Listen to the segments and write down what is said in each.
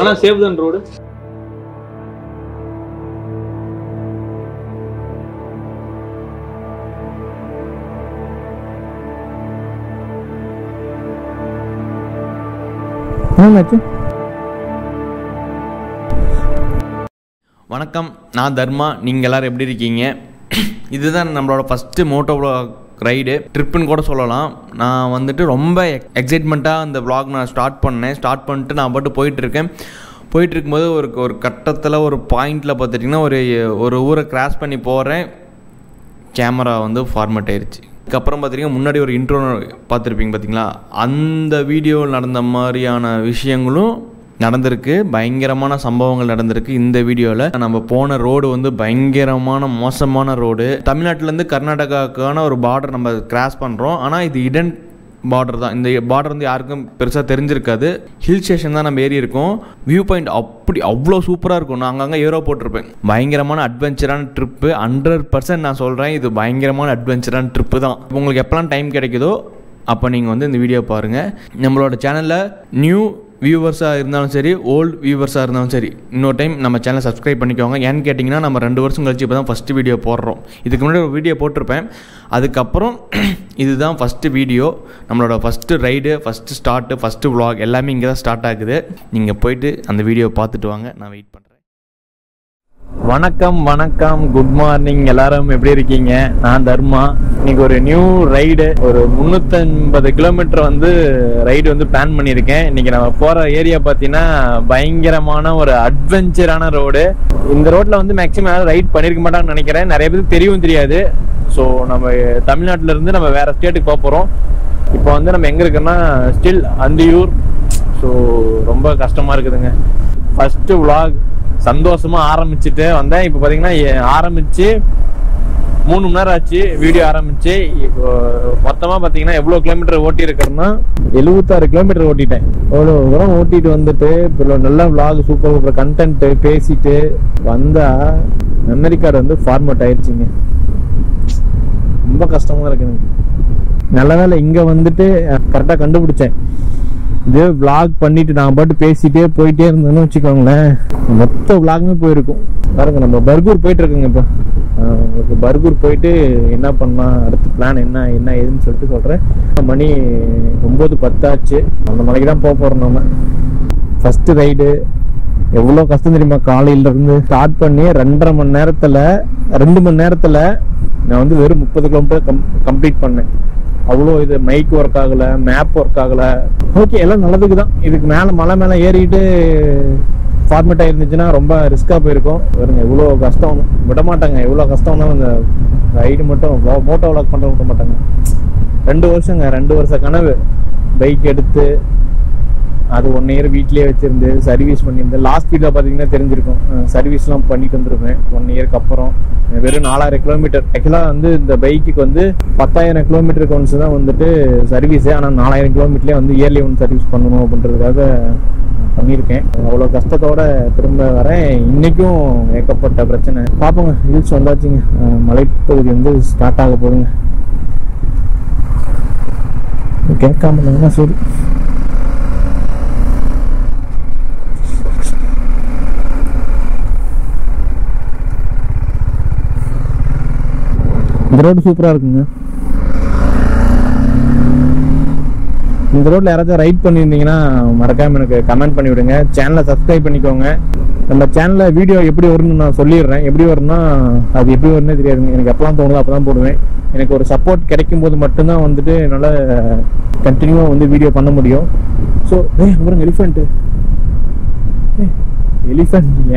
ஆனா சேவ் தன் ரோடு வணக்கம், நான் தர்மா. நீங்கள் எல்லோரும் எப்படி இருக்கீங்க? இதுதான் நம்மளோட ஃபஸ்ட்டு மோட்டோ வ்ளாக் ரைடு, ட்ரிப்புன்னு கூட சொல்லலாம். நான் வந்துட்டு ரொம்ப எக்ஸைட்மெண்ட்டாக அந்த வ்ளாக் நான் ஸ்டார்ட் பண்ணிட்டு நான் பாட்டு போயிட்டுருக்கும்போது ஒரு கட்டத்தில் ஒரு பாயிண்டில் பார்த்துட்டிங்கன்னா ஒரு ஊரை கிராஸ் பண்ணி போகிறேன். கேமரா வந்து ஃபார்மேட் ஆயிடுச்சு. அதுக்கப்புறம் பார்த்திங்கன்னா முன்னாடி ஒரு இன்ட்ரோ பார்த்துருப்பீங்க பார்த்தீங்களா, அந்த வீடியோவில் நடந்த மாதிரியான விஷயங்களும் நடந்திருக்கு. பயங்கரமான சம்பவங்கள் நடந்திருக்கு இந்த வீடியோவில். நம்ம போன ரோடு வந்து பயங்கரமான மோசமான ரோடு. தமிழ்நாட்டிலேருந்து கர்நாடகாவுக்கான ஒரு பார்டர் நம்ம கிராஸ் பண்ணுறோம். ஆனால் இது இடன் பார்டர் தான். இந்த பார்டர் வந்து யாருக்கும் பெருசாக தெரிஞ்சிருக்காது. ஹில் ஸ்டேஷன் தான் நம்ம ஏறி இருக்கோம். வியூ பாயிண்ட் அவ்வளோ சூப்பராக இருக்கும். நான் அங்கங்கே ஏரோ போட்டிருப்பேன். பயங்கரமான அட்வென்ச்சரான ட்ரிப்பு. 100% நான் சொல்கிறேன், இது பயங்கரமான அட்வென்ச்சரான ட்ரிப்பு தான். உங்களுக்கு எப்போலாம் டைம் கிடைக்குதோ அப்போ நீங்கள் வந்து இந்த வீடியோ பாருங்கள். நம்மளோட சேனலில் நியூ வியூவர்ஸாக இருந்தாலும் சரி, ஓல்டு வியூவர்ஸாக இருந்தாலும் சரி, இன்னொரு டைம் நம்ம சேனலை சப்ஸ்கிரைப் பண்ணிக்கோங்க. ஏன்னு கேட்டிங்கன்னா, நம்ம 2 வருஷம் கழிச்சு இப்போ தான் ஃபஸ்ட்டு வீடியோ போடுறோம். இதுக்கு முன்னாடி ஒரு வீடியோ போட்டிருப்பேன். அதுக்கப்புறம் இதுதான் ஃபஸ்ட்டு வீடியோ. நம்மளோட first ride, first start, first vlog எல்லாமே இங்கே தான் ஸ்டார்ட் ஆகுது. நீங்கள் போயிட்டு அந்த வீடியோ பார்த்துட்டு வாங்க. நான் வெயிட் பண்ணுறேன். வணக்கம், குட் மார்னிங். எல்லாரும் எப்படி இருக்கீங்க? நான் தர்மா. இன்னைக்கு ஒரு நியூ ரைடு, ஒரு 350 கிலோமீட்டர் வந்து ரைடு வந்து பிளான் பண்ணியிருக்கேன். இன்னைக்கு நம்ம போகிற ஏரியா பார்த்தீங்கன்னா பயங்கரமான ஒரு அட்வென்ச்சரான ரோடு. இந்த ரோட்டில் வந்து மேக்ஸிமம் யாரும் ரைட் பண்ணியிருக்க மாட்டாங்கன்னு நினைக்கிறேன். நிறைய பேருக்கு தெரியவும் தெரியாது. ஸோ நம்ம தமிழ்நாட்டிலேருந்து நம்ம வேறு ஸ்டேட்டுக்கு போக போகிறோம். இப்போ வந்து நம்ம எங்கே இருக்கோன்னா ஸ்டில் அந்தியூர். ஸோ ரொம்ப கஷ்டமாக இருக்குதுங்க. ஃபஸ்ட்டு விளாக் சந்தோஷமாக ஆரம்பிச்சுட்டு வந்தேன். இப்போ பார்த்தீங்கன்னா ஆரம்பித்து 3 மணி நேரம் ஆச்சு வீடியோ ஆரம்பிச்சு. இப்போ மொத்தமாக பார்த்தீங்கன்னா எவ்வளோ கிலோமீட்டர் ஓட்டி இருக்கிறேன்னா 76 கிலோமீட்டர் ஓட்டிட்டேன். அவ்வளோ தூரம் ஓட்டிட்டு வந்துட்டு இப்போ நல்ல விளாக், சூப்பர் கண்டென்ட்டு பேசிட்டு வந்தால் மெமரி கார்டு வந்து ஃபார்மேட் ஆயிடுச்சுங்க. ரொம்ப கஷ்டமாக இருக்கு எனக்கு. நல்ல வேலை இங்கே வந்துட்டு கரெக்டாக கண்டுபிடிச்சேன். இது விளாக் பண்ணிட்டு நான் பாட்டு பேசிட்டே போயிட்டே இருந்தேன்னு வச்சுக்கோங்களேன், மொத்த விளாகுமே போயிருக்கும். பாருங்க, நம்ம பர்கூர் போயிட்டு இருக்கோங்க. இப்போ பர்கூர் போயிட்டு என்ன பண்ணலாம், அடுத்த பிளான் என்ன ஏதுன்னு சொல்லிட்டு சொல்கிறேன். மணி 9:10 ஆச்சு. அந்த மலைக்கு தான் போக போகிறோம். நம்ம ஃபஸ்ட்டு ரைடு எவ்வளோ கஷ்டம் தெரியுமா? காலையிலேருந்து ஸ்டார்ட் பண்ணி 2.5 மணி நேரத்தில் 2 மணி நேரத்தில் நான் வந்து வெறும் 30 கிலோமீட்டர் கம்ப்ளீட் பண்ணேன். அவ்வளோ இது மைக் ஒர்க் ஆகலை, மேப் ஒர்க் ஆகலை. ஓகே, எல்லாம் நல்லதுக்கு தான். இதுக்கு மேலே மலை மேலே ஏறிட்டு ஃபார்மேட் ஆகிருந்துச்சுன்னா ரொம்ப ரிஸ்க்காக போயிருக்கும். வருங்க, இவ்வளோ கஷ்டம் விட மாட்டாங்க. எவ்வளோ கஷ்டம் தான் இந்த ரைடு மட்டும் மோட்டோ விளாக் பண்ணுற விட மாட்டாங்க. 2 வருஷ கனவு. பைக் எடுத்து அது 1 இயர் வீட்லேயே வச்சுருந்து சர்வீஸ் பண்ணியிருந்தேன். லாஸ்ட் வீடியோ பார்த்தீங்கன்னா தெரிஞ்சிருக்கும். சர்வீஸ்லாம் பண்ணிட்டு வந்துருப்பேன் 1 இயருக்கு அப்புறம். வெறும் 4000 கிலோமீட்டர். ஆக்சுவலாக வந்து இந்த பைக்குக்கு வந்து 10,000 கிலோமீட்டருக்கு ஒன்ஸ் தான் வந்துட்டு சர்வீஸு. ஆனால் 4000 கிலோமீட்டர்லேயே வந்து இயர்லி ஒன் சர்வீஸ் பண்ணணும் அப்படின்றதுக்காக பண்ணியிருக்கேன். அவ்வளோ கஷ்டத்தோட திரும்ப வரேன். இன்றைக்கும் ஏகப்பட்ட பிரச்சனை. பார்ப்போங்க, ஹில்ஸ் வந்தாச்சுங்க. மலைப்பகுதி வந்து ஸ்டார்ட் ஆக போகுதுங்க. கேட்காம இருந்தாங்கன்னா சரி. இந்த ரோடு சூப்பராக இருக்குங்க. இந்த ரோட்டில் யாராச்சும் ரைட் பண்ணியிருந்தீங்கன்னா மறக்காமல் எனக்கு கமெண்ட் பண்ணி விடுங்க. சேனலை சப்ஸ்கிரைப் பண்ணிக்கோங்க. நம்ம சேனலில் வீடியோ எப்படி வரும்னு நான் சொல்லிடுறேன். எப்படி வரும்னா அது எப்படி வரும்னே தெரியாதுங்க. எனக்கு எப்போலாம் தோணுதோ அப்போ தான் போடுவேன். எனக்கு ஒரு சப்போர்ட் கிடைக்கும் போது மட்டும்தான் வந்துட்டு என்னால் கண்டினியூவாக வந்து வீடியோ பண்ண முடியும். ஸோ அப்புறம் எலிஃபென்ட்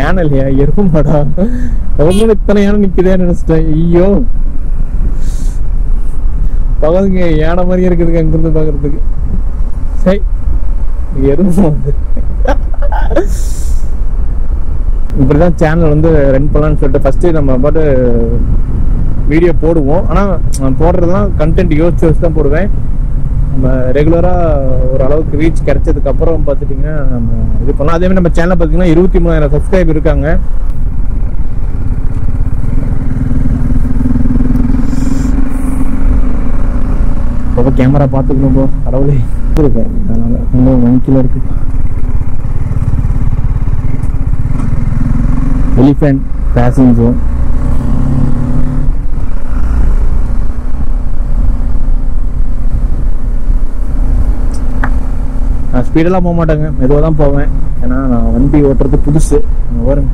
யானை இல்லையா, எருமாடா, அவங்களும் இத்தனை யானை நிற்குதேன்னு நினச்சிட்டேன். ஐயோ, பகலுங்க யானை மாதிரியே இருக்குதுங்க அங்கிருந்து பார்க்கறதுக்கு. சரி, எருமை வந்து இப்படிதான் சேனல் வந்து ரன் பண்ணலான்னு சொல்லிட்டு ஃபர்ஸ்ட் நம்ம பாட்டு வீடியோ போடுவோம். ஆனால் போடுறதுலாம் கண்டென்ட் யோசிச்சு தான் போடுவேன். நம்ம ரெகுலராக ஓரளவுக்கு ரீச் கிடைச்சதுக்கு அப்புறம் பார்த்துட்டிங்கன்னா நம்ம இது பண்ணலாம். அதே மாதிரி நம்ம சேனல் பார்த்தீங்கன்னா 23,000 சப்ஸ்கிரைபர் இருக்காங்க. ரொம்ப கேமரா பார்த்துக்கணும் ப்ரோ. கடவுளே இருக்கு, அதனால இன்னும் 1 கிலோ இருக்கு. Elephant passing zone. நான் ஸ்பீடெல்லாம் போக மாட்டேங்க, மெதுவாக தான் போவேன். ஏன்னா நான் வண்டி ஓட்டுறது புதுசு. பாருங்க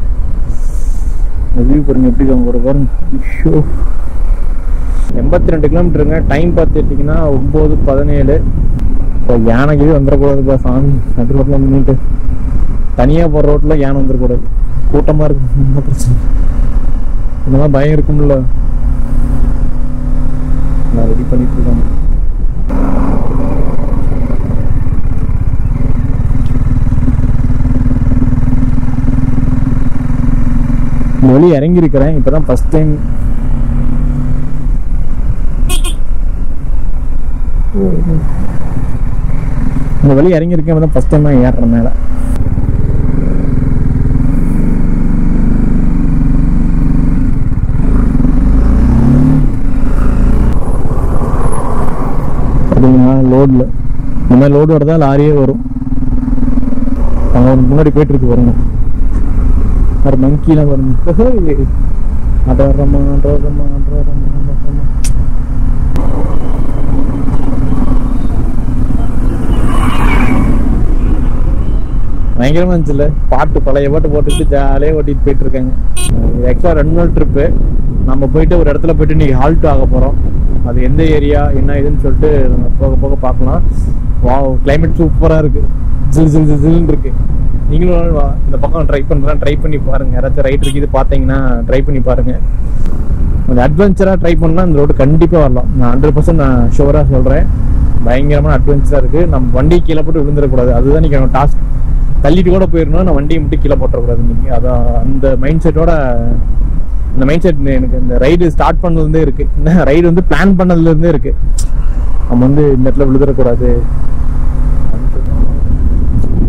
வியூ பாருங்க எப்படி ஒரு பாருங்க. 82 கிலோமீட்டருங்க. டைம் பார்த்துட்டிங்கன்னா 9:17. இப்போ யானைக்கு வந்துடக்கூடாதுப்பா சாமி. நடு ரோட்டில் நின்றுட்டு தனியாக போகிற ரோட்டில் யானை வந்துடக்கூடாது. கூட்டமாக இருக்கு, ரொம்ப பிரச்சனை. இந்த மாதிரி பயம் இருக்கும்ல. நான் ரெடி பண்ணிட்டு இருக்கேன். இந்த வழி இறங்கி இருக்கிறேன் இப்பதான் ஃபர்ஸ்ட் டைம். இந்த வழி இறங்கி இருக்கேன் இப்பதான் ஃபர்ஸ்ட் டைம் நான் ஏறுறேன் மேல. லோட்ல இந்த மாதிரி லோடு வரதா லாரியே வரும். அவங்க முன்னாடி போயிட்டு இருக்கு பாருங்க. மங்கிலாம் பாருங்க. பயங்கரமா இருந்துச்சுல்ல. பாட்டு பழைய பாட்டு போட்டுட்டு ஜாலியாக ஓட்டிட்டு போயிட்டு இருக்காங்க. ஆக்சுவலா 2 நாள் ட்ரிப்பு. நம்ம போயிட்டு ஒரு இடத்துல போயிட்டு இன்னைக்கு ஹால்ட் ஆக போறோம். அது எந்த ஏரியா என்ன இதுன்னு சொல்லிட்டு நம்ம போக போக பார்க்கலாம். வாவ், கிளைமேட் சூப்பரா இருக்கு. ஜில் ஜில் ஜில்னு இருக்கு. நீங்களும் இந்த பக்கம் ட்ரை பண்ணி பாருங்க. யாராச்சும் ரைட் இருக்குது பார்த்தீங்கன்னா ட்ரை பண்ணி பாருங்க. கொஞ்சம் அட்வென்ச்சரா ட்ரை பண்ணா இந்த ரோடு கண்டிப்பா வரலாம். நான் 100% நான் ஷுவரா சொல்றேன். பயங்கரமான அட்வென்ச்சரா இருக்கு. நம்ம வண்டி கீழே போட்டு விழுந்துடக்கூடாது. அதுதான் நீங்க டாஸ்க். தள்ளிட்டு கூட போயிடணும், நான் வண்டியை மட்டும் கீழே போட்டக்கூடாது. இன்னைக்கு அதான் அந்த மைண்ட் செட்டோட. இந்த மைண்ட் செட் எனக்கு இந்த ரைடு ஸ்டார்ட் பண்ணதுலேருந்தே இருக்கு. ரைடு வந்து பிளான் பண்ணதுல இருந்தே இருக்கு. நம்ம வந்து இந்த இடத்துல விழுந்துடக்கூடாது.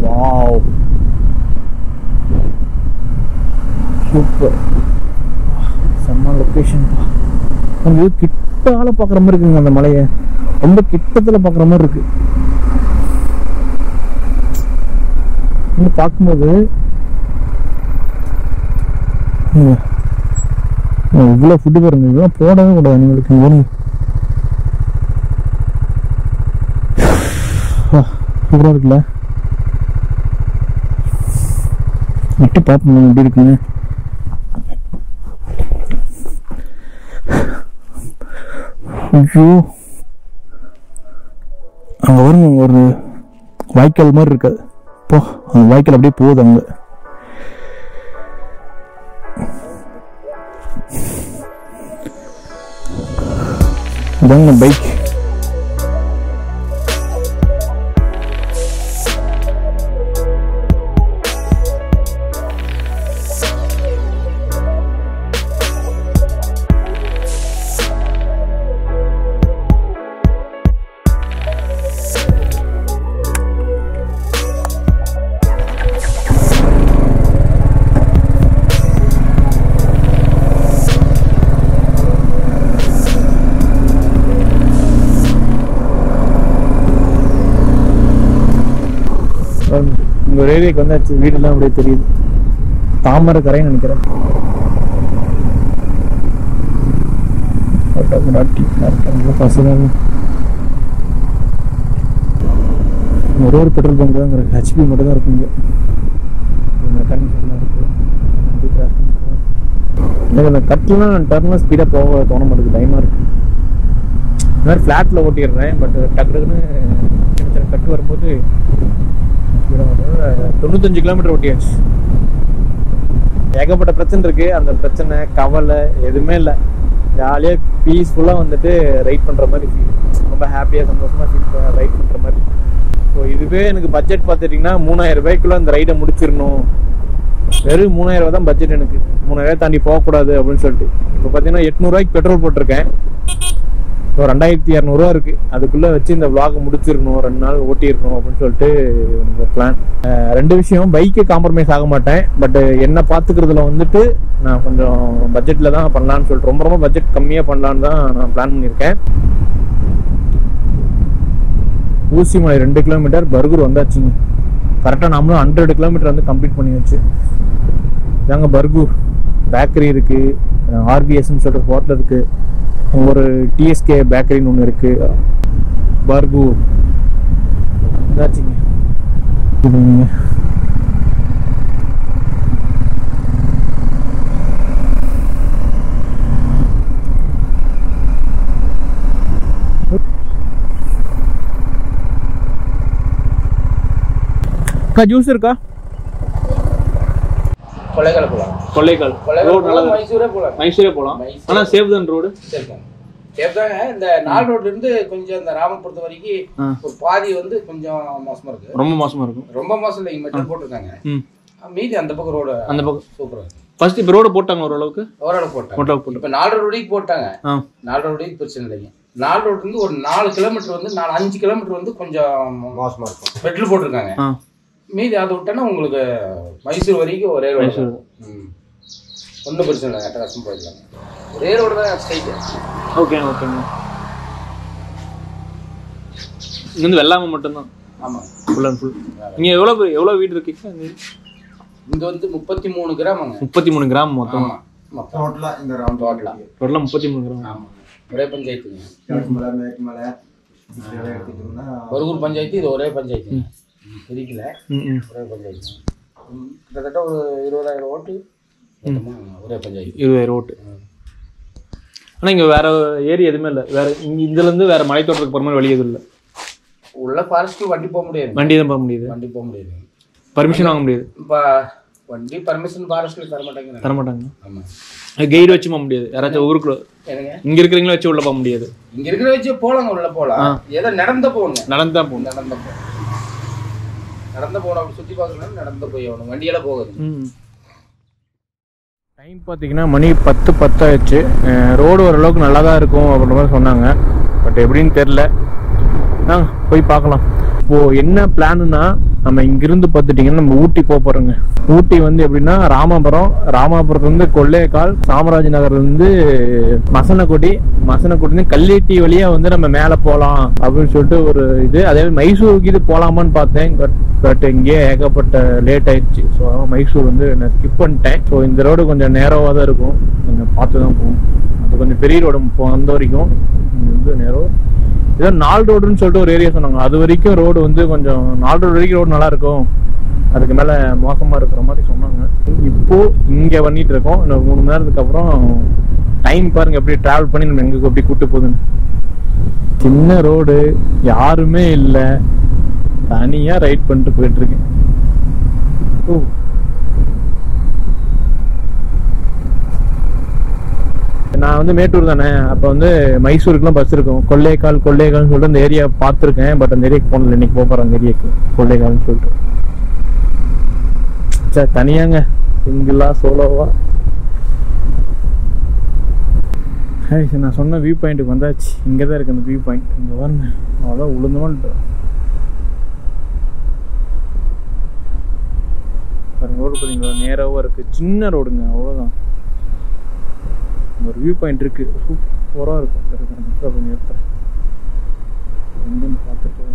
வாவ், சூப்பர், செம்ம லொகேஷன். நம்ம கிட்டால பாக்குற மாதிரி இருக்குங்க. அந்த மலையை ரொம்ப கிட்டத்துல பாக்குற மாதிரி இருக்கு. பார்க்கும்போது இவ்வளவு ஃபுட்டு பாருங்க. இதெல்லாம் போடவே கூடாது உங்களுக்கு. சூப்பரா இருக்குல்ல. விட்டு பார்ப்போம் எப்படி இருக்குன்னு. ஐயோ, அங்க வருங்க ஒரு வாய்க்கால் மாதிரி இருக்காது. போ, அந்த வாய்க்கால் அப்படியே போகுது அங்க. இதாங்க பைக். ஒரு ஏரியாக்கு வந்தாச்சு. வீடெல்லாம் அப்படியே தெரியுது. தாமரை கரைன்னு நினைக்கிறேன். ஒரே ஒரு பெட்ரோல் பங்க் தான் இருக்கு. ஹெச்பி மட்டும் தான் இருக்குங்க. மெக்கானிக் எல்லாம் இருக்கு. எனக்கு அந்த கட்லாம் டர்ன்லாம் ஸ்பீடாக போக தோண மாட்டேங்குது. பயமா இருக்கு. இந்த மாதிரி ஃப்ளாட்டில் ஓட்டிடுறேன். பட் டக்குன்னு சின்ன சின்ன கட்டு வரும்போது 95 கிலோமீட்டர் ஓட்டியாச்சு. ஏகப்பட்ட பிரச்சனை இருக்கு. அந்த பிரச்சனை கவலை எதுவுமே இல்லை. ஜாலியா பீஸ்ஃபுல்லா வந்துட்டு ரைட் பண்ற மாதிரி ஃபீல். ரொம்ப ஹாப்பியா சந்தோஷமா ஃபீல் ரைட் பண்ற மாதிரி. ஸோ இதுவே எனக்கு பட்ஜெட் பார்த்துட்டிங்கன்னா 3000 ரூபாய்க்குள்ள அந்த ரைடை முடிச்சிடணும். வெறும் 3000 ரூபா தான் பட்ஜெட் எனக்கு. 3000 தாண்டி போகக்கூடாது அப்படின்னு சொல்லிட்டு. இப்போ பார்த்தீங்கன்னா 800 ரூபாய்க்கு பெட்ரோல் போட்டிருக்கேன். ஸோ 2200 ரூபா இருக்கு. அதுக்குள்ள வச்சு இந்த vlog முடிச்சிடணும், 2 நாள் ஓட்டிடணும் அப்படின்னு சொல்லிட்டு பிளான். 2 விஷயம், பைக்கு காம்ப்ரமைஸ் ஆக மாட்டேன். பட் என்ன பார்த்துக்கிறதுல வந்துட்டு நான் கொஞ்சம் பட்ஜெட்ல தான் பண்ணலான்னு சொல்லிட்டு, ரொம்ப ரொம்ப பட்ஜெட் கம்மியா பண்ணலான்னு தான் நான் பிளான் பண்ணியிருக்கேன். ஊசிமலை 2 கிலோமீட்டர், பர்கூர் வந்தாச்சுங்க. கரெக்டாக நாமளும் 100 கிலோமீட்டர் வந்து கம்ப்ளீட் பண்ணி வச்சு. இதாங்க பர்கூர். பேக்கரி இருக்குது, ஆர்பிஎஸ்ன்னு சொல்கிற ஹோட்டல் இருக்குது, ஒரு டிஎஸ்கே பேக்கரின்னு ஒன்று இருக்குது, பர்கு இதாச்சுங்க. இதுங்க ஜூஸ் இருக்கா? கொள்ளைக்கால் போகலாம். கொள்ளைக்கால் ரோடு நல்லா மைசூரே போகலாம். ஆனால் சேஃப் தான் ரோடு. சேஃப் தாங்க. இந்த 4 ரோட்ல இருந்து கொஞ்சம் இந்த ராமபுரத்து வரைக்கும் ஒரு பாதி வந்து கொஞ்சம் மோசமா இருக்கு. ரொம்ப மோசமா இருக்கும். ரொம்ப மோசம் இல்லை, மெட்டல் போட்டிருக்காங்க. மீதி அந்த பக்கம் ரோடு அந்த பக்கம் சூப்பரா இருக்கு. ஃபர்ஸ்ட் இப்போ ரோடு போட்டாங்க ஓரளவுக்கு போட்டாங்க. இப்போ 4 ரோடுக்கு போட்டாங்க. 4 ரோடுக்கு பிரச்சனை இல்லைங்க. 4 ரோடு இருந்து ஒரு 4 கிலோமீட்டர் வந்து 5 கிலோமீட்டர் வந்து கொஞ்சம் மோசமா இருக்கும். மெட்டல் போட்டிருக்காங்க. மீதி அதை விட்டோன்னா உங்களுக்கு மைசூர் வரைக்கும் ஒரே ரோடு. ஒன்றும் பிரச்சனை இல்லை, அட்டகாசம் போயிடலாங்க. ஒரே ரோடு தான் ஸ்ட்ரைட்டு. ஓகேங்க ஓகேங்க. இங்கே வந்து வெள்ளாமை மட்டும்தான். ஆமாம், ஃபுல் அண்ட் ஃபுல். இங்கே எவ்வளோ வீடு இருக்குங்க? இங்கே வந்து 33 கிராமங்க. 33 கிராமம் மொத்தம். டோட்டலாக இந்த ரவுண்ட் டோட்டலாக 33 கிராமம். ஆமாம், ஒரே பஞ்சாயத்துங்க. மலை மேற்குமலை எடுத்துக்கிட்டோம்னா பருகூர் பஞ்சாயத்து, இது ஒரே பஞ்சாயத்து. பிரிக்கல, ஒரே பஞ்சாயத்து. கிட்டத்தட்ட ஒரு 20,000 ஓட்டு ஒரே பஞ்சாயத்து. 20,000 ஓட்டு. ஆனால் இங்கே வேற ஏரியா எதுவுமே இல்லை. வேற இதுலேருந்து வேற மலை தோட்டத்துக்கு போகிற மாதிரி வழி எதுவும் இல்லை. உள்ள ஃபாரஸ்ட்டுக்கு வண்டி போக முடியாது. வண்டி தான் போக முடியுது. வண்டி போக முடியாது. பர்மிஷன் வாங்க முடியாது. இப்போ வண்டி பர்மிஷன் ஃபாரஸ்ட்டில் தர மாட்டாங்க. ஆமாம், கைடு வச்சு போக முடியாது. யாராச்சும் ஊருக்குள்ள இங்கே இருக்கிறீங்களா வச்சு உள்ள போக முடியாது. இங்கே இருக்கிற வச்சு போகலாங்க, உள்ள போகலாம். ஏதோ நடந்து போகணும். நடந்தா போகணும். நடந்து போகணும். அப்படி சுற்றி பார்க்கணும், நடந்து போய் ஆகணும். வண்டியெல்லாம் போகுது. டைம் பார்த்தீங்கன்னா மணி 10 ஆயிடுச்சு. ரோடு ஓரளவுக்கு நல்லா தான் இருக்கும் அப்படின்ற மாதிரி சொன்னாங்க. பட் எப்படின்னு தெரில, போய் பார்க்கலாம். இப்போது என்ன பிளான்னா, நம்ம இங்கிருந்து பார்த்துட்டிங்கன்னா நம்ம ஊட்டி போகிறோங்க. ஊட்டி வந்து எப்படின்னா ராமாபுரத்துலேருந்து கொள்ளைக்கால், காமராஜ் நகர்லேருந்து மசனக்குடி கல்லேட்டி வழியாக வந்து நம்ம மேலே போகலாம் அப்படின்னு சொல்லிட்டு ஒரு இது. அதே மாதிரி மைசூருக்கு இது போகலாமான்னு பார்த்தேன். பட் இங்கேயே ஏகப்பட்ட லேட் ஆயிடுச்சு. ஸோ மைசூர் வந்து நான் ஸ்கிப் பண்ணிட்டேன். ஸோ இந்த ரோடு கொஞ்சம் நேரோவாக தான் இருக்கும், கொஞ்சம் பார்த்து தான் போகும். அது கொஞ்சம் பெரிய ரோடு வந்த வரைக்கும் வந்து நேரோ. ஏதோ 4 ரோடுன்னு சொல்லிட்டு ஒரு ஏரியா சொன்னாங்க. அது வரைக்கும் ரோடு வந்து கொஞ்சம் 4 ரோடு வரைக்கும் ரோடு நல்லா இருக்கும், அதுக்கு மேலே மோசமாக இருக்கிற மாதிரி சொன்னாங்க. இப்போ இங்கே பண்ணிட்டு இருக்கோம். இன்னும் 3 மணி நேரத்துக்கு அப்புறம் டைம் பாருங்க எப்படி டிராவல் பண்ணி நம்ம எங்களுக்கு எப்படி கூப்பிட்டு போகுதுன்னு. சின்ன ரோடு, யாருமே இல்லை, தனியாக ரைட் பண்ணிட்டு போயிட்டு இருக்கேன். நான் வந்து மேட்டூர் தானே, அப்போ வந்து மைசூருக்குலாம் பஸ் இருக்கும். கொள்ளைக்கால்னு சொல்லிட்டு அந்த ஏரியா பார்த்துருக்கேன். பட் அந்த ஏரியாவுக்கு போனதில்லை. இன்னைக்கு போகிறேன் அந்த ஏரியாவுக்கு, கொள்ளைக்கால்னு சொல்லிட்டு. சார் தனியாங்க, சிங்கிளா சோலோவா? நான் சொன்ன வியூ பாயிண்ட்டுக்கு வந்தாச்சு. இங்கே தான் இருக்குது அந்த வியூ பாயிண்ட். இங்கே பாருங்க, அவ்வளோதான் உளுந்தமான்ட்டு பாருங்க. ரோடு பார்த்தீங்களா, நேராகவும் இருக்குது, சின்ன ரோடுங்க, அவ்வளோதான். ஒரு வியூ பாயிண்ட் இருக்கு, சூப்பராக இருக்கும். கொஞ்சம் ஏற்றுறேன் எங்கன்னு பார்த்துட்டு.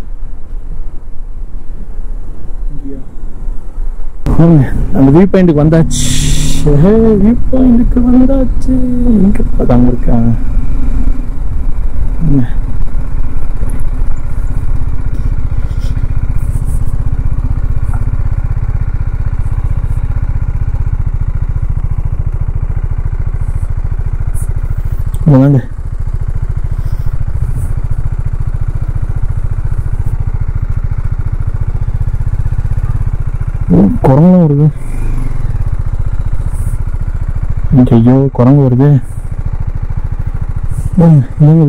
அந்த வியூ பாயிண்ட்டுக்கு வந்தாச்சு. வியூ பாயிண்ட்டுக்கு வந்தாச்சு. எங்க பார்த்தாங்க இருக்காங்க. வாங்க, குரங்கு வருது. ஐயோ, குரங்கு வருது.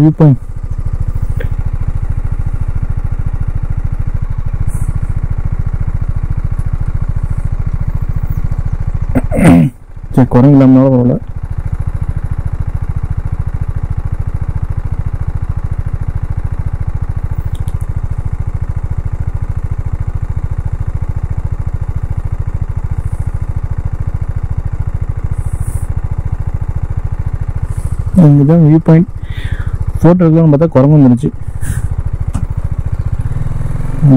View point. சரி, குரங்கு இல்லாமனால பரவாயில்ல. இங்கதான் வியூ பாயிண்ட். ஃபோட்டோ எடுக்கலாம்னு பார்த்தா குரங்கு வந்துருச்சு.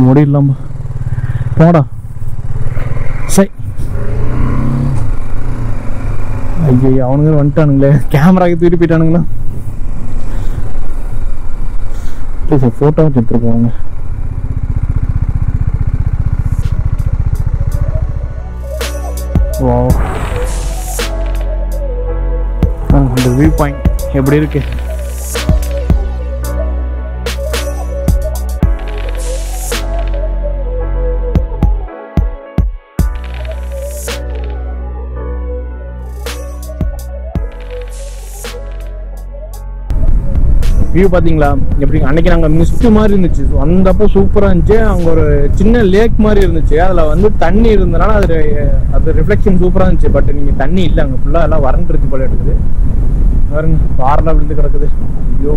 ஓடிடலாமா? போடா. சரி, ஐயோ அவனுங்க வந்துட்டானுங்களே, கேமராக்கு தூக்கி போயிட்டானுங்களா. போட்டோ எடுத்துட்டு போவாங்க. அந்த வியூ பாயிண்ட் எப்படி இருக்கு? வியூ பார்த்தீங்களா எப்படி? அன்னைக்கு நாங்கள் மிஸ்ட் மாதிரி இருந்துச்சு, வந்தப்போ சூப்பராக இருந்துச்சு. அங்கே ஒரு சின்ன லேக் மாதிரி இருந்துச்சு, அதில் வந்து தண்ணி இருந்தனால அது ரிஃப்ளெக்ஷன் சூப்பராக இருந்துச்சு. பட் நீங்கள் தண்ணி இல்லை, அங்கே ஃபுல்லாக எல்லாம் வறண்டுருச்சு போல இருக்குது. பாருங்க காரில் விழுந்து கிடக்குது. ஐயோ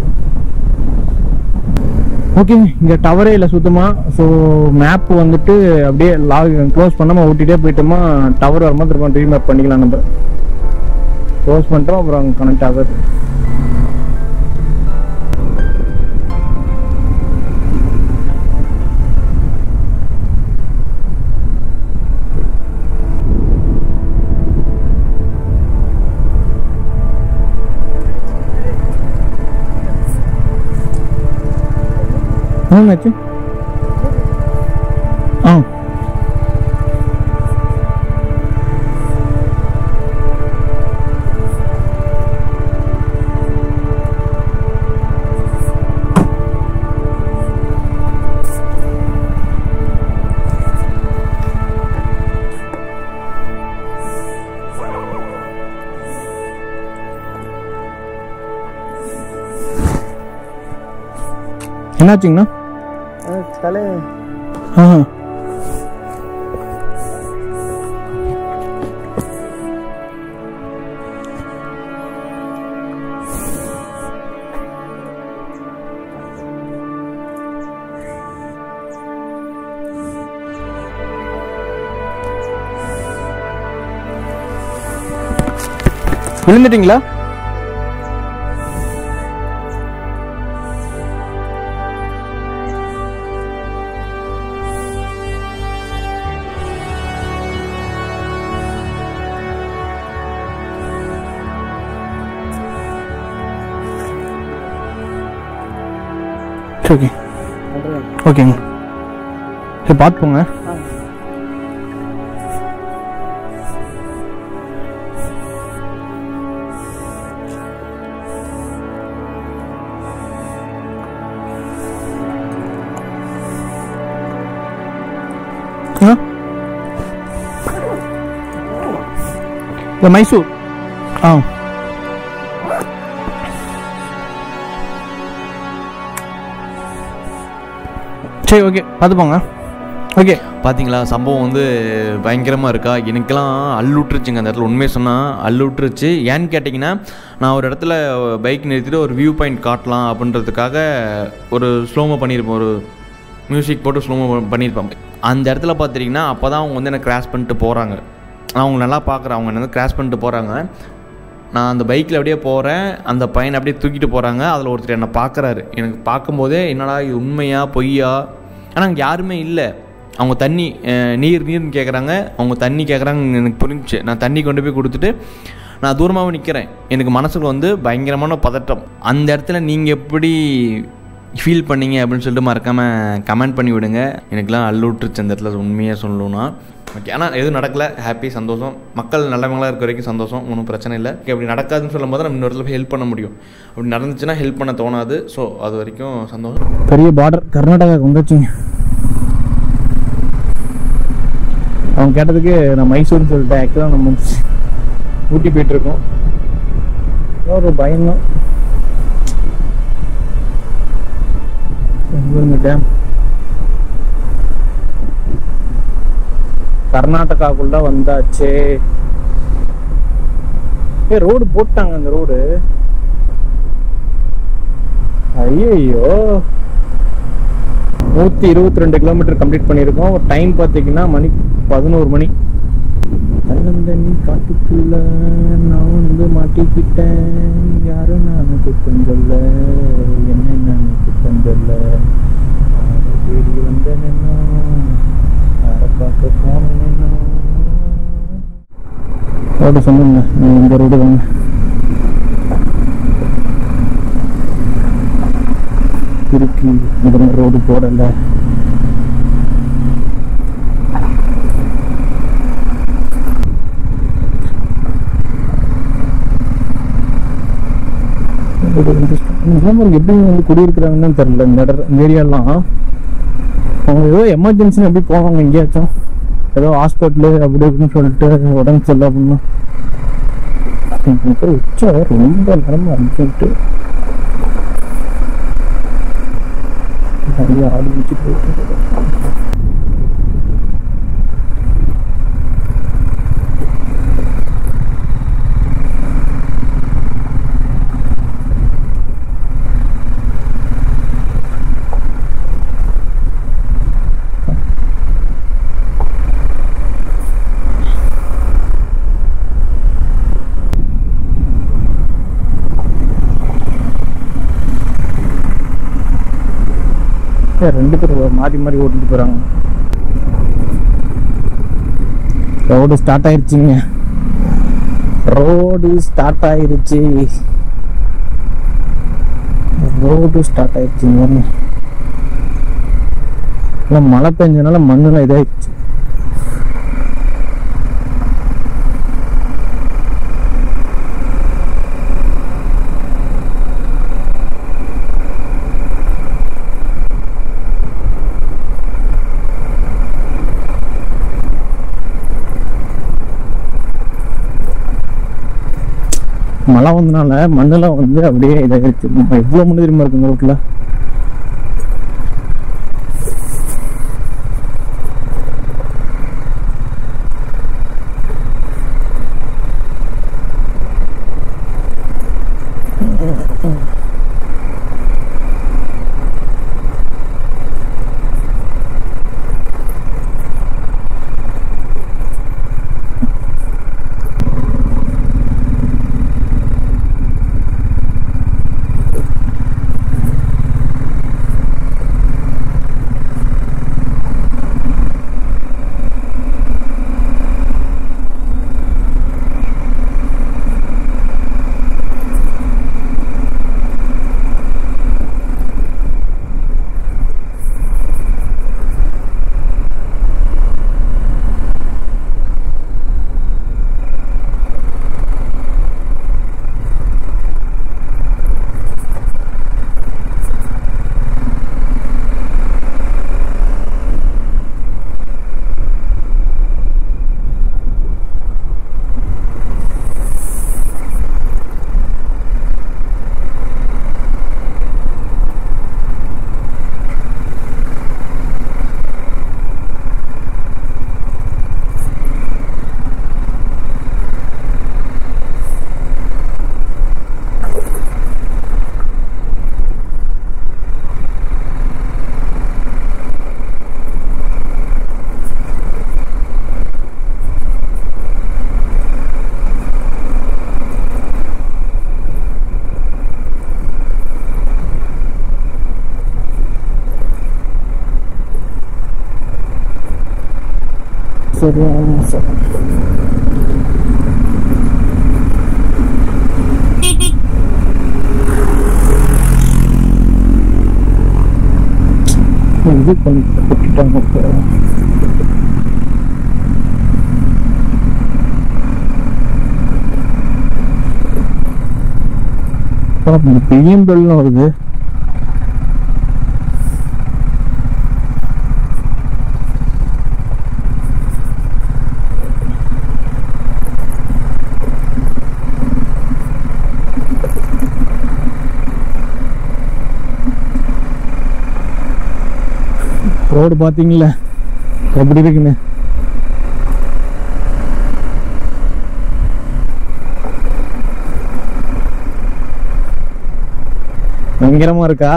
ஓகே, இங்கே டவரே இல்லை சுத்தமாக. ஸோ மேப் வந்துட்டு அப்படியே க்ளோஸ் பண்ணாமல் ஓட்டிகிட்டே போயிட்டோமா, டவர் வரும்போது திரும்ப ரீமேப் பண்ணிக்கலாம். நம்ம க்ளோஸ் பண்ணிட்டோம், அப்புறம் அங்கே கனெக்ட் ஆகுது. என்னாச்சு? என்னாச்சுங்கண்ணா? தலை விழுந்துட்டீங்களா? ஓகே ஓகேங்க, சரி பார்த்துக்கோங்க. மைசூர் சரி ஓகே பார்த்துப்போங்க. ஓகே பார்த்தீங்களா, சம்பவம் வந்து பயங்கரமாக இருக்கா? எனக்கெல்லாம் அல்லுட்டுருச்சுங்க அந்த இடத்துல. உண்மையை சொன்னால் அல்லுட்டுருச்சு. ஏன்னு கேட்டிங்கன்னா, நான் ஒரு இடத்துல பைக் நிறுத்திட்டு ஒரு வியூ பாயிண்ட் காட்டலாம் அப்படின்றதுக்காக ஒரு ஸ்லோமோ பண்ணியிருப்பேன், ஒரு மியூசிக் போட்டு ஸ்லோமோ பண்ணியிருப்பேன். அந்த இடத்துல பார்த்துட்டிங்கன்னா அப்போ தான் அவங்க வந்து என்னை கிராஸ் பண்ணிட்டு போகிறாங்க. நான் அவங்க நல்லா பார்க்குறேன், அவங்க என்ன கிராஸ் பண்ணிட்டு போகிறாங்க. நான் அந்த பைக்கில் அப்படியே போகிறேன், அந்த பையனை அப்படியே தூக்கிட்டு போகிறாங்க. அதில் ஒருத்தர் என்னை பார்க்குறாரு. எனக்கு பார்க்கும்போதே என்னடா இது உண்மையா பொய்யா? ஆனால் அங்கே யாருமே இல்லை. அவங்க தண்ணி நீர்னு கேட்குறாங்க, அவங்க தண்ணி கேட்குறாங்க. எனக்கு புரிஞ்சிச்சு. நான் தண்ணி கொண்டு போய் கொடுத்துட்டு நான் தூரமாகவே நிற்கிறேன். எனக்கு மனசுக்கு வந்து பயங்கரமான பதட்டம். அந்த இடத்துல நீங்கள் எப்படி ஃபீல் பண்ணீங்க அப்படின்னு சொல்லிட்டு மறக்காமல் கமெண்ட் பண்ணி விடுங்க. எனக்குலாம் அல்லுட்டுருச்சு அந்த இடத்துல உண்மையாக சொல்லணும்னா. ஓகே, ஆனால் எதுவும் நடக்கலை, ஹாப்பி, சந்தோஷம். மக்கள் நல்லவங்களாக இருக்க வரைக்கும் சந்தோஷம், ஒன்றும் பிரச்சனை இல்லை. அப்படி நடக்காதுன்னு சொல்லும் போது நம்ம இன்னொரு இடத்துல ஹெல்ப் பண்ண முடியும். அப்படி நடந்துச்சுன்னா ஹெல்ப் பண்ண தோணாது. ஸோ அது வரைக்கும் சந்தோஷம். பெரிய பார்டர் கர்நாடகாவுக்கு வந்துச்சுங்க. அவங்க கேட்டதுக்கு நான் மைசூர்னு சொல்லிட்டேன். ஆக்சுவலாக நம்ம ஊட்டி போயிட்டுருக்கோம். ஒரு பயம்தான். டேம் கர்நாடகாக்குள்ள வந்தாச்சே. ரோடு போட்டாங்க. அந்த ரோடு ஐயோ 122 கிலோமீட்டர் கம்ப்ளீட் பண்ணியிருக்கோம். டைம் பார்த்தீங்கன்னா மணி 11 மணி. தன்னந்தண்ணி காட்டுக்குள்ள நான் வந்து மாட்டிக்கிட்டேன். யாரும் நான் குத்தம் சொல்ல, என்ன நான் குத்தம் சொல்ல, தேடி வந்தேன்னா யாரை பார்க்க போனேன்னா. ரோடு சொன்னீங்க, இந்த ரோடு தாங்க. இருக்கு இந்த ரோடு போடல. எப்படி வந்து குடியிருக்கிறாங்கன்னு தெரியல. இந்த ஏரியாலாம் அவங்க ஏதோ எமர்ஜென்சி எப்படி போவாங்க எங்கேயாச்சும், ஏதோ ஹாஸ்பிட்டலு அப்படி இருக்குன்னு சொல்லிட்டு உடம்பு சரியில்லை அப்படின்னா உச்சா ரொம்ப நேரமா அர்ஜென்ட்டு நிறைய ஆடு வச்சுட்டு போயிட்டு. ரெண்டு பேரும் மாறி மாறி ஓட்டிட்டு போறாங்க. ரோடு ஸ்டார்ட் ஆயிருச்சுங்க. ரோடு ஸ்டார்ட் ஆயிருச்சுங்க. மழை பெஞ்சனால மண்ணுலாம் இதாயிடுச்சு. மழை வந்தனால மண்ணெல்லாம் வந்து அப்படியே இதாகிடுச்சு. எவ்வளோ மண்ணு தெரியுமா இருக்குங்க ரோட்டில். சரியான சார். இது பண்ணிட்டு போட்டுட்டாங்க. பெரியம்பெல்லாம் வருது. ரோடு பாத்தீங்களா எப்படி இருக்குன்னு. பயங்கரமா இருக்கா.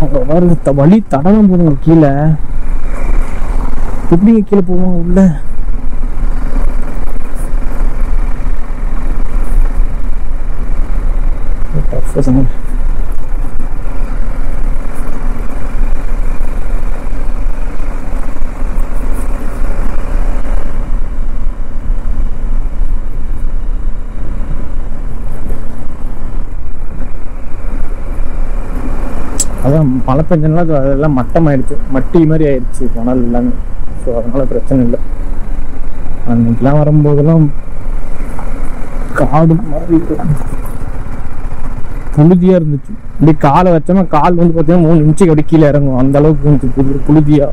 அங்க வருது வழி தடலாம் போதுங்க கீழே. எப்படி கீழே போவோம் உள்ள. பசங்க அதான் மழை பெஞ்சனால அதெல்லாம் மட்டமாயிடுச்சு, மட்டி மாதிரி ஆயிடுச்சு மணல் எல்லாமே. ஸோ அதனால பிரச்சனை இல்லை. அன்னைக்கெல்லாம் வரும்போதெல்லாம் காடு மாதிரி புழுதியா இருந்துச்சு. இப்படி காலை வச்சோம்னா கால் வந்து பார்த்தீங்கன்னா 3 இன்ச்சுக்கு அப்படி கீழே இறங்கும், அந்த அளவுக்கு இருந்துச்சு புழுதியா.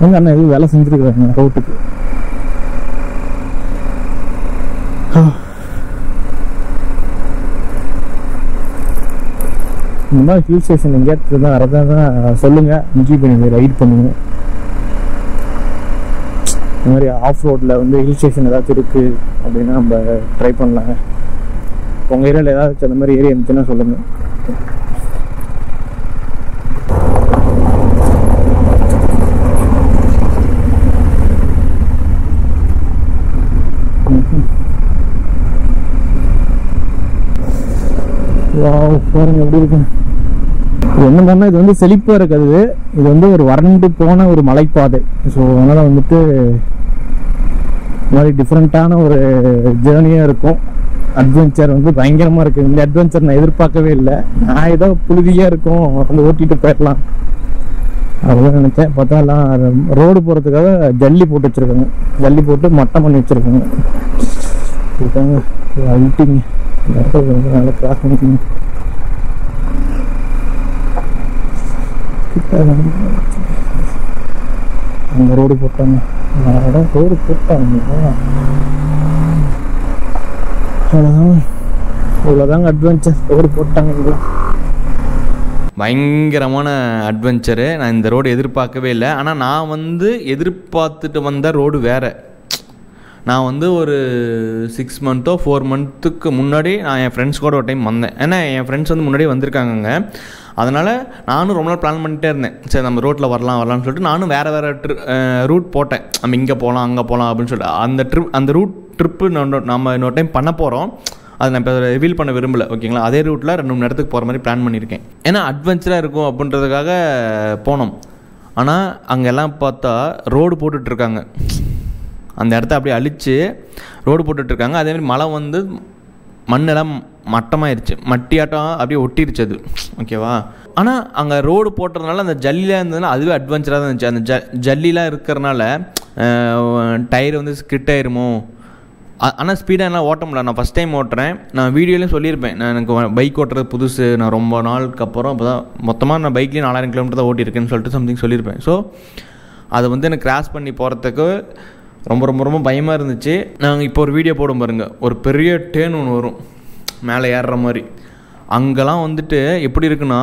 எங்க அண்ணா எதுவும் வேலை செஞ்சுருக்காங்க ரோட்டுக்கு. இந்த மாதிரி ஹில் ஸ்டேஷன் எங்கேயாவது தான் வரதான் சொல்லுங்க, என்ஜாய் பண்ணுங்க, ரைட் பண்ணுங்க. இந்த மாதிரி ஆஃப் ரோட்ல வந்து ஹில் ஸ்டேஷன் ஏதாச்சும் இருக்கு அப்படின்னா நம்ம ட்ரை பண்ணலாங்க. உங்க ஏரியாவில் ஏதாச்சும் அந்த மாதிரி ஏரியா இருந்துச்சுன்னா சொல்லுங்க. பாருங்க எப்படி இருக்கு. என்ன பண்ணா இது வந்து செழிப்பா இருக்காது, இது வந்து ஒரு வறண்டு போன ஒரு மலைப்பாதை. ஸோ அதனால வந்துட்டு இந்த மாதிரி டிஃப்ரெண்டான ஒரு ஜேர்னியா இருக்கும். அட்வென்ச்சர் வந்து பயங்கரமா இருக்கு. இந்த அட்வென்ச்சர் நான் எதிர்பார்க்கவே இல்லை. நான் ஏதோ புழுதியா இருக்கும் வந்து ஓட்டிட்டு போயிடலாம் அப்படின்னு நினைச்சேன். பார்த்தா எல்லாம் ரோடு போறதுக்காக ஜல்லி போட்டு வச்சிருக்காங்க, ஜல்லி போட்டு மட்டம் பண்ணி வச்சிருக்காங்க. அல்ட்டிங்க நல்லா கிராஸ் பண்ணிக்கணும். அங்கே ரோடு போட்டாங்க, ரோடு போட்டாங்க. இவ்வளோதாங்க அட்வென்ச்சர், ரோடு போட்டாங்க. பயங்கரமான அட்வென்ச்சரு. நான் இந்த ரோடு எதிர்பார்க்கவே இல்லை. ஆனால் நான் வந்து எதிர்பார்த்துட்டு வந்த ரோடு வேறு. நான் வந்து ஒரு 6 மந்த்தோ 4 மந்த்துக்கு முன்னாடி நான் என் ஃப்ரெண்ட்ஸ் கூட ஒரு டைம் வந்தேன். ஏன்னா என் ஃப்ரெண்ட்ஸ் வந்து முன்னாடி வந்திருக்காங்க. அதனால் நானும் ரொம்ப நாள் பிளான் பண்ணிட்டே இருந்தேன், சரி நம்ம ரோட்டில் வரலாம்னு சொல்லிட்டு நானும் வேறு ரூட் போட்டேன். நம்ம இங்கே போகலாம் அங்கே போகலாம் அப்படின்னு சொல்லிட்டு அந்த ட்ரிப்பு நம்ம இன்னொரு டைம் பண்ண போகிறோம். அதை நான் இப்போ ரிவீல் பண்ண விரும்பலை, ஓகேங்களா. அதே ரூட்டில் 2-3 இடத்துக்கு போகிற மாதிரி பிளான் பண்ணியிருக்கேன். ஏன்னா அட்வென்ச்சராக இருக்கும் அப்படின்றதுக்காக போனோம். ஆனால் அங்கெல்லாம் பார்த்தா ரோடு போட்டுட்ருக்காங்க, அந்த இடத்த அப்படியே அழித்து ரோடு போட்டுட்ருக்காங்க. அதேமாதிரி மழை வந்து மண்ணெல்லாம் மட்டமாயிருச்சு, மட்டியாட்டம் அப்படியே ஒட்டிருச்சு அது, ஓகேவா. ஆனால் அங்கே ரோடு போட்டுறதுனால அந்த ஜல்லியாக இருந்ததுன்னா அதுவே அட்வென்ச்சராக தான் இருந்துச்சு. அந்த ஜல்லிலாம் இருக்கிறனால டயர் வந்து ஸ்கிட் ஆயிருமோ. ஆனால் ஸ்பீடாக எல்லாம் ஓட்ட முடியல. நான் ஃபஸ்ட் டைம் ஓட்டுறேன். நான் வீடியோலையும் சொல்லியிருப்பேன், நான் எனக்கு பைக் ஓட்டுறது புதுசு, நான் ரொம்ப நாளுக்கு அப்புறம் இப்போ தான் மொத்தமாக நான் பைக்லேயே 4000 கிலோமீட்டர் தான் ஓட்டியிருக்கேன்னு சொல்லிட்டு சம்திங் சொல்லியிருப்பேன். ஸோ அதை வந்து எனக்கு கிராஸ் பண்ணி போகிறதுக்கு ரொம்ப ரொம்ப ரொம்ப பயமாக இருந்துச்சு. நாங்கள் இப்போ ஒரு வீடியோ போடும் பாருங்கள், ஒரு பெரிய டேன் ஒன்று வரும் மேலே ஏறுற மாதிரி. அங்கெல்லாம் வந்துட்டு எப்படி இருக்குன்னா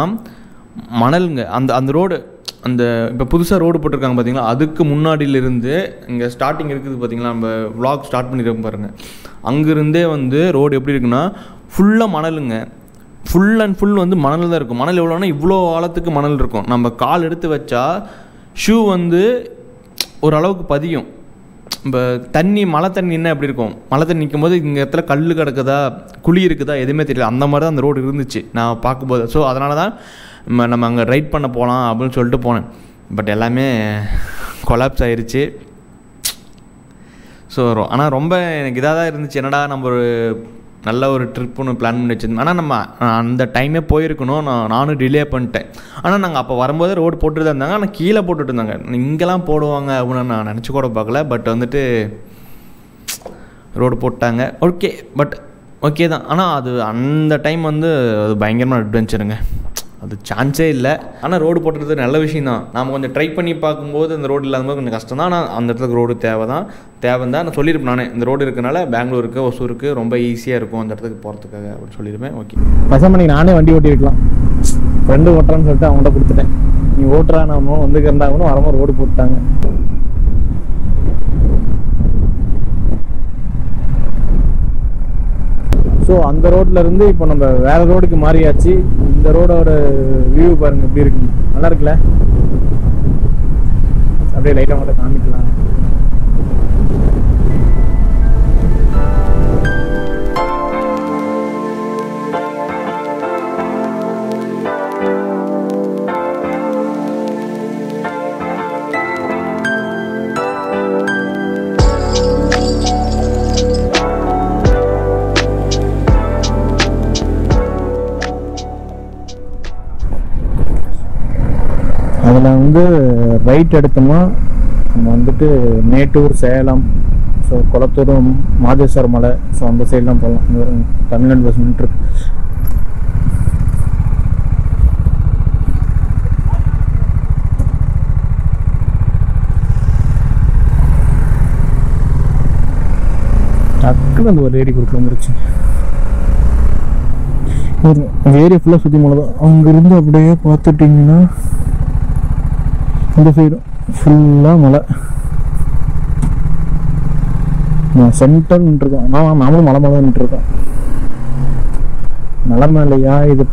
மணலுங்க. அந்த ரோடு, அந்த இப்போ புதுசாக ரோடு போட்டிருக்காங்க பார்த்தீங்களா, அதுக்கு முன்னாடியிலிருந்து இங்கே ஸ்டார்டிங் இருக்குது பார்த்தீங்களா, நம்ம vlog ஸ்டார்ட் பண்ணியிருக்கோம் பாருங்கள். அங்கேருந்தே வந்து ரோடு எப்படி இருக்குன்னா ஃபுல்லாக மணலுங்க. ஃபுல் அண்ட் ஃபுல் வந்து மணல் தான் இருக்கும். மணல் எவ்வளோன்னா இவ்வளோ ஆழத்துக்கு மணல் இருக்கும். நம்ம கால் எடுத்து வச்சா ஷூ வந்து ஓரளவுக்கு பதியும். இப்போ மழை தண்ணி என்ன எப்படி இருக்கும், மழை தண்ணி நிற்கும் போது இங்கே இடத்துல கல் கிடக்குதா குழி இருக்குதா எதுவுமே தெரியல. அந்த மாதிரி தான் அந்த ரோடு இருந்துச்சு நான் பார்க்கும்போது. ஸோ அதனால தான் நம்ம அங்கே ரைட் பண்ண போகலாம் அப்படின்னு சொல்லிட்டு போனேன். பட் எல்லாமே கொலாப்ஸ் ஆயிடுச்சு. ஸோ ஆனால் ரொம்ப எனக்கு இதாக தான் இருந்துச்சு, என்னடா நம்ம ஒரு நல்ல ஒரு ட்ரிப் ஒன்று பிளான் பண்ணி வச்சுருந்தோம். ஆனால் நம்ம அந்த டைமே போயிருக்கணும், நானும் டிலே பண்ணிட்டேன். ஆனால் நாங்கள் அப்போ வரும்போது ரோடு போட்டுட்டு தான் இருந்தாங்க, ஆனால் கீழே போட்டுட்டு இருந்தாங்க. இங்கெல்லாம் போடுவாங்க அப்படின்னு நான் நினச்சி கூட பார்க்கல. பட் வந்துட்டு ரோடு போட்டாங்க, ஓகே. பட் ஓகே தான். ஆனால் அது அந்த டைம் வந்து அது பயங்கரமான அட்வென்ச்சருங்க, அது சான்ஸே இல்லை. ஆனால் ரோடு போட்டுறது நல்ல விஷயம் தான். நாம் கொஞ்சம் ட்ரை பண்ணி பார்க்கும்போது அந்த ரோடு இல்லாத போது கொஞ்சம் கஷ்டம் தான். ஆனால் அந்த இடத்துக்கு ரோடு தேவை தான் நான் சொல்லியிருப்பேன். நானே இந்த ரோடு இருக்கனால பெங்களூருக்கு ஒசூருக்கு ரொம்ப ஈஸியாக இருக்கும் அந்த இடத்துக்கு போகிறதுக்காக அப்படின்னு சொல்லியிருப்பேன். ஓகே, பசங்க நானே வண்டி ஓட்டிருக்கலாம், ஃப்ரெண்டு ஓட்டுறான்னு சொல்லிட்டு அவங்கள்ட்ட கொடுத்துட்டேன். நீ ஓட்டுறா நாம வந்துக்கிறந்தாங்கன்னு வரமா ரோடு போட்டாங்க. ஸோ அந்த ரோட்ல இருந்து இப்போ நம்ம வேற ரோடுக்கு மாறியாச்சு. இந்த ரோடோட வியூ பாருங்க எப்படி இருக்கு. நல்லா இருக்குல்ல? அப்படியே லைட்டாக மட்டும் காமிக்கலாம். அதில் வந்து ரைட் எடுத்தோம்னா நம்ம வந்துட்டு மேட்டூர், சேலம், ஸோ குளத்தூர், மாதேஸ்வரம் மலை, ஸோ அந்த சைட்லாம் போகலாம். தமிழ்நாடு பஸ் நின்றுருக்கு. டக்குன்னு அந்த ஒரு ஏரி குறுக்கில் வந்துருச்சு. அந்த ஏரியா ஃபுல்லாக சுற்றி மலை தான். அங்கேருந்து அப்படியே பார்த்துட்டிங்கன்னா இந்த சைடு ஃபுல்லாக மலை. சென்டர் நின்றுருக்கோம். நாமளும் மலை மேலே நின்றுருக்கோம். மலை மேலையா இது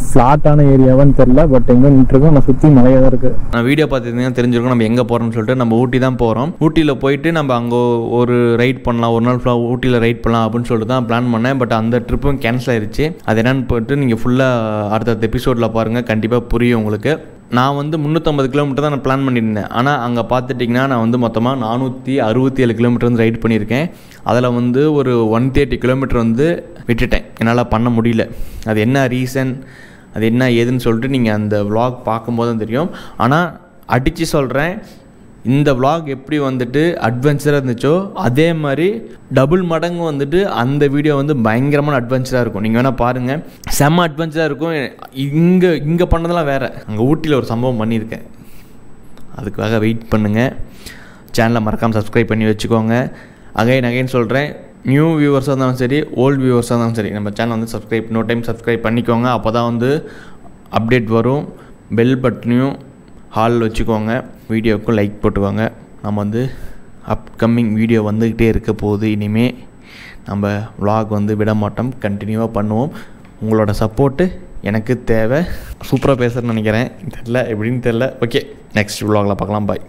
ஃப்ளாட்டான ஏரியாவான்னு தெரில, பட் எங்கே நின்றுருக்கோம். நான் சுற்றி மலையாக தான் இருக்குது. நான் வீடியோ பார்த்துருந்தீங்கன்னா தெரிஞ்சிருக்கோம் நம்ம எங்கே போகிறோம்னு சொல்லிட்டு. நம்ம ஊட்டி தான் போகிறோம். ஊட்டியில் போயிட்டு நம்ம அங்கே ஒரு ரைட் பண்ணலாம், ஒரு நாள் ஃபுல்லாக ஊட்டியில் ரைட் பண்ணலாம் அப்படின்னு சொல்லிட்டு தான் பிளான் பண்ணேன். பட் அந்த ட்ரிப்பும் கேன்சல் ஆயிடுச்சு. அது என்னென்னு போய்ட்டு நீங்கள் ஃபுல்லாக அடுத்த எபிசோடில் பாருங்கள், கண்டிப்பாக புரியும் உங்களுக்கு. நான் வந்து 350 கிலோமீட்டர் தான் நான் பிளான் பண்ணியிருந்தேன். ஆனால் அங்கே பார்த்துட்டிங்கன்னா நான் வந்து மொத்தமாக 467 கிலோமீட்டர் வந்து ரைட் பண்ணியிருக்கேன். அதில் வந்து ஒரு 130 கிலோமீட்டர் வந்து விட்டுட்டேன், என்னால் பண்ண முடியல. அது என்ன ரீசன், அது என்ன ஏதுன்னு சொல்லிட்டு நீங்கள் அந்த vlog பார்க்கும்போது தான் தெரியும். ஆனால் அடித்து சொல்கிறேன், இந்த vlog எப்படி வந்துட்டு அட்வென்ச்சராக இருந்துச்சோ அதே மாதிரி டபுள் மடங்கு வந்துட்டு அந்த வீடியோ வந்து பயங்கரமான அட்வென்ச்சராக இருக்கும். நீங்கள் வேணால் பாருங்கள், செம்ம அட்வென்ச்சராக இருக்கும். இங்கே பண்ணதெல்லாம் வேறு. அங்கே ஊட்டியில் ஒரு சம்பவம் பண்ணியிருக்கேன், அதுக்காக வெயிட் பண்ணுங்கள். சேனலை மறக்காமல் சப்ஸ்கிரைப் பண்ணி வச்சுக்கோங்க. அகைன் சொல்கிறேன், நியூ வியூவர்ஸாக இருந்தாலும் சரி, ஓல்டு வியூவர்ஸாக இருந்தாலும் சரி, நம்ம சேனல் வந்து சப்ஸ்கிரைப் பண்ணிக்கோங்க. அப்போ தான் வந்து அப்டேட் வரும். பெல் பட்டனையும் ஹால் வச்சுக்கோங்க. வீடியோவுக்கும் லைக் போட்டுக்கோங்க. நம்ம வந்து அப்கமிங் வீடியோ வந்துக்கிட்டே இருக்க போகுது. இனிமேல் நம்ம vlog வந்து விட மாட்டோம், கண்டினியூவாக பண்ணுவோம். உங்களோட சப்போர்ட்டு எனக்கு தேவை. சூப்பராக பேசுகிறேன்னு நினைக்கிறேன், தெரில எப்படின்னு தெரில. ஓகே, நெக்ஸ்ட் vlogல பார்க்கலாம். பாய்.